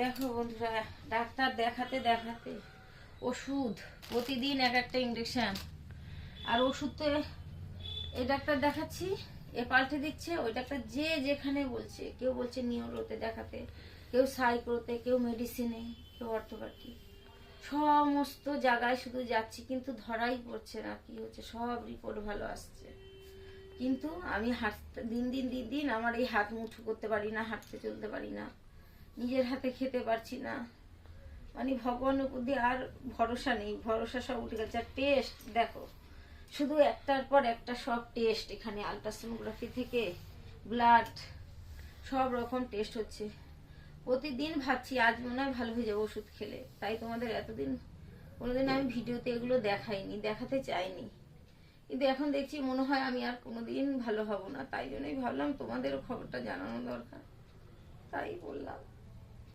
দেখো বন্ধুরা, ডাক্তার দেখাতে দেখাতে ওষুধ প্রতিদিন এক একটা ইঞ্জেকশন, আর ওষুধ তো এই ডাক্তার দেখাচ্ছি এ পাল্টে দিচ্ছে, ওই ডাক্তার যে যেখানে বলছে, কেউ বলছে নিউরোতে দেখাতে, কেউ সাইকোতে, কেউ মেডিসিনে, কেউ অর্থোপ্যাথি, সমস্ত জায়গায় শুধু যাচ্ছি কিন্তু ধরাই পড়ছে না কি হচ্ছে। সব রিপোর্ট ভালো আসছে কিন্তু আমি হাঁটতে দিন দিন দিন দিন আমার এই হাত মুঠো করতে পারি না, হাঁটতে চলতে পারি না, নিজের হাতে খেতে পারছি না। মানে ভগবানের উপর দিয়ে আর ভরসা নেই, ভরসা সব উঠে গেছে। আর টেস্ট দেখো, শুধু একটার পর একটা সব টেস্ট, এখানে আলট্রাসোনোগ্রাফি থেকে ব্লাড সব রকম টেস্ট হচ্ছে। প্রতিদিন ভাবছি আজ মনে হয় ভালো হয়ে যাবো ওষুধ খেলে। তাই তোমাদের এতদিন কোনোদিন আমি ভিডিওতে এগুলো দেখাইনি, দেখাতে চাইনি, কিন্তু এখন দেখছি মনে হয় আমি আর কোনোদিন ভালো হব না। তাই জন্যই ভাবলাম তোমাদেরও খবরটা জানানো দরকার, তাই বললাম।